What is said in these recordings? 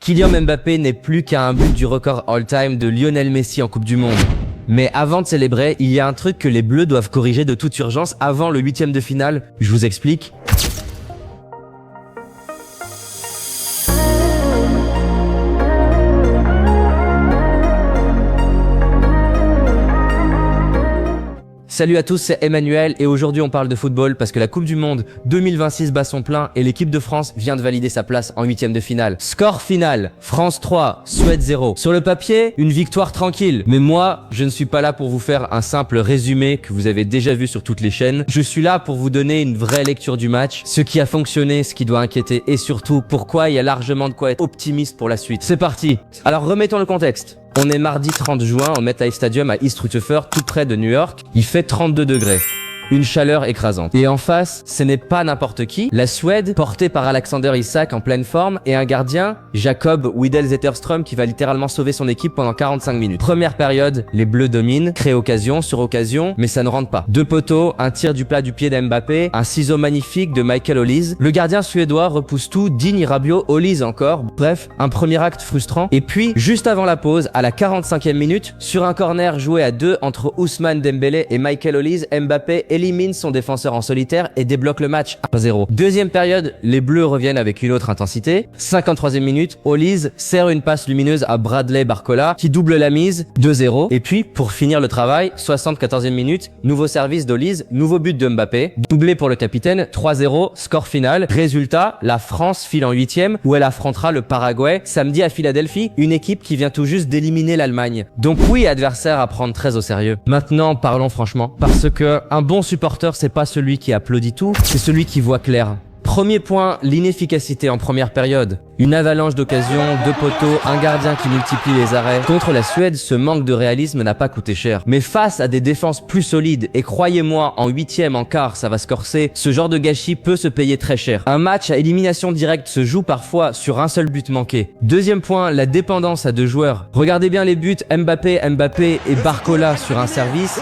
Kylian Mbappé n'est plus qu'à un but du record all-time de Lionel Messi en Coupe du Monde. Mais avant de célébrer, il y a un truc que les Bleus doivent corriger de toute urgence avant le 8e de finale. Je vous explique. Salut à tous, c'est Emmanuel et aujourd'hui on parle de football parce que la Coupe du Monde 2026 bat son plein et l'équipe de France vient de valider sa place en 8e de finale. Score final, France 3, Suède 0. Sur le papier, une victoire tranquille. Mais moi, je ne suis pas là pour vous faire un simple résumé que vous avez déjà vu sur toutes les chaînes. Je suis là pour vous donner une vraie lecture du match, ce qui a fonctionné, ce qui doit inquiéter et surtout pourquoi il y a largement de quoi être optimiste pour la suite. C'est parti. Alors remettons le contexte. On est mardi 30 juin au MetLife Stadium à East Rutherford, tout près de New York. Il fait 32 degrés. Une chaleur écrasante. Et en face, ce n'est pas n'importe qui. La Suède, portée par Alexander Isak en pleine forme, et un gardien, Jakob Widell-Zetterström, qui va littéralement sauver son équipe pendant 45 minutes. Première période, les Bleus dominent, créent occasion sur occasion, mais ça ne rentre pas. Deux poteaux, un tir du plat du pied d'Mbappé, un ciseau magnifique de Michael Olise. Le gardien suédois repousse tout, Digne Rabiot, Olise encore. Bref, un premier acte frustrant. Et puis, juste avant la pause, à la 45e minute, sur un corner joué à deux entre Ousmane Dembélé et Michael Olise, Mbappé élimine son défenseur en solitaire et débloque le match à 0. Deuxième période, les Bleus reviennent avec une autre intensité. 53e minute, Olise sert une passe lumineuse à Bradley Barcola qui double la mise 2-0. Et puis, pour finir le travail, 74e minute, nouveau service d'Olise, nouveau but de Mbappé, doublé pour le capitaine, 3-0, score final. Résultat, la France file en 8e où elle affrontera le Paraguay samedi à Philadelphie, une équipe qui vient tout juste d'éliminer l'Allemagne. Donc oui, adversaire à prendre très au sérieux. Maintenant, parlons franchement, parce que un bon supporter, c'est pas celui qui applaudit tout, c'est celui qui voit clair. Premier point, l'inefficacité en première période. Une avalanche d'occasions, deux poteaux, un gardien qui multiplie les arrêts. Contre la Suède, ce manque de réalisme n'a pas coûté cher. Mais face à des défenses plus solides, et croyez-moi, en 8e, en quart, ça va se corser, ce genre de gâchis peut se payer très cher. Un match à élimination directe se joue parfois sur un seul but manqué. Deuxième point, la dépendance à deux joueurs. Regardez bien les buts Mbappé et Barcola sur un service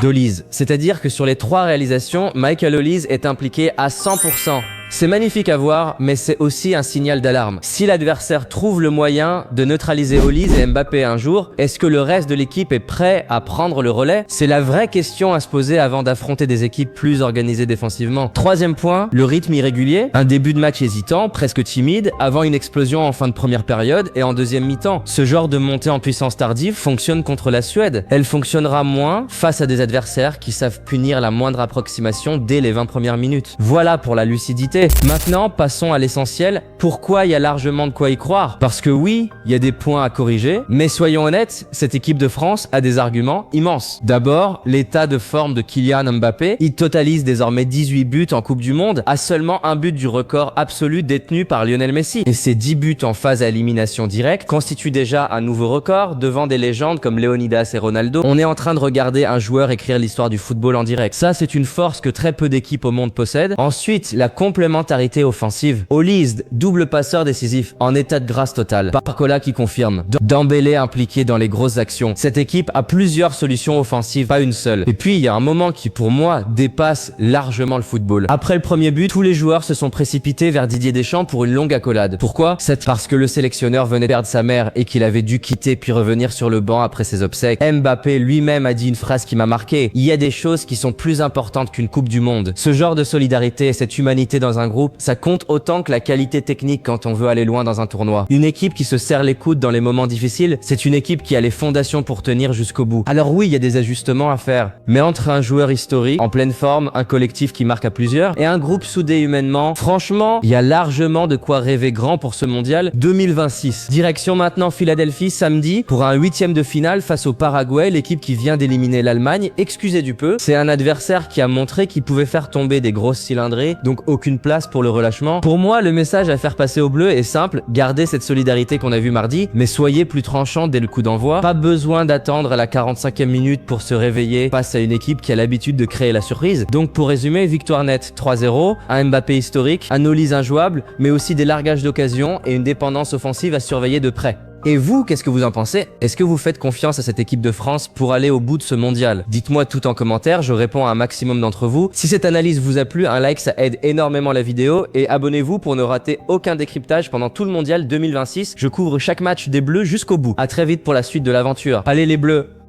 d'Olise. C'est-à-dire que sur les trois réalisations, Michael Olise est impliqué à 100%. C'est magnifique à voir, mais c'est aussi un signal d'alarme. Si l'adversaire trouve le moyen de neutraliser Olise et Mbappé un jour, est-ce que le reste de l'équipe est prêt à prendre le relais? C'est la vraie question à se poser avant d'affronter des équipes plus organisées défensivement. Troisième point, le rythme irrégulier. Un début de match hésitant, presque timide, avant une explosion en fin de première période et en deuxième mi-temps. Ce genre de montée en puissance tardive fonctionne contre la Suède. Elle fonctionnera moins face à des adversaires qui savent punir la moindre approximation dès les 20 premières minutes. Voilà pour la lucidité. Maintenant, passons à l'essentiel. Pourquoi il y a largement de quoi y croire? Parce que oui, il y a des points à corriger, mais soyons honnêtes, cette équipe de France a des arguments immenses. D'abord, l'état de forme de Kylian Mbappé. Il totalise désormais 18 buts en Coupe du Monde, à seulement un but du record absolu détenu par Lionel Messi. Et ces 10 buts en phase à élimination directe constituent déjà un nouveau record devant des légendes comme Leonidas et Ronaldo. On est en train de regarder un joueur écrire l'histoire du football en direct. Ça, c'est une force que très peu d'équipes au monde possèdent. Ensuite, la complémentarité offensive. Olise, double passeur décisif, en état de grâce totale. Barcola qui confirme. Dembélé impliqué dans les grosses actions. Cette équipe a plusieurs solutions offensives, pas une seule. Et puis, il y a un moment qui, pour moi, dépasse largement le football. Après le premier but, tous les joueurs se sont précipités vers Didier Deschamps pour une longue accolade. Pourquoi? C'est parce que le sélectionneur venait de perdre sa mère et qu'il avait dû quitter puis revenir sur le banc après ses obsèques. Mbappé lui-même a dit une phrase qui m'a marqué. Il y a des choses qui sont plus importantes qu'une Coupe du Monde. Ce genre de solidarité et cette humanité dans un groupe, ça compte autant que la qualité technique quand on veut aller loin dans un tournoi. Une équipe qui se serre les coudes dans les moments difficiles, c'est une équipe qui a les fondations pour tenir jusqu'au bout. Alors oui, il y a des ajustements à faire, mais entre un joueur historique, en pleine forme, un collectif qui marque à plusieurs, et un groupe soudé humainement, franchement, il y a largement de quoi rêver grand pour ce mondial 2026. Direction maintenant Philadelphie samedi pour un 8e de finale face au Paraguay, l'équipe qui vient d'éliminer l'Allemagne. Excusez du peu, c'est un adversaire qui a montré qu'il pouvait faire tomber des grosses cylindrées, donc aucune place pour le relâchement. Pour moi, le message à faire passer aux Bleus est simple, gardez cette solidarité qu'on a vue mardi, mais soyez plus tranchants dès le coup d'envoi. Pas besoin d'attendre à la 45e minute pour se réveiller face à une équipe qui a l'habitude de créer la surprise. Donc pour résumer, victoire nette 3-0, un Mbappé historique, un Olise injouable, mais aussi des largages d'occasion et une dépendance offensive à surveiller de près. Et vous, qu'est-ce que vous en pensez? Est-ce que vous faites confiance à cette équipe de France pour aller au bout de ce mondial? Dites-moi tout en commentaire, je réponds à un maximum d'entre vous. Si cette analyse vous a plu, un like ça aide énormément la vidéo et abonnez-vous pour ne rater aucun décryptage pendant tout le mondial 2026. Je couvre chaque match des Bleus jusqu'au bout. À très vite pour la suite de l'aventure. Allez les Bleus!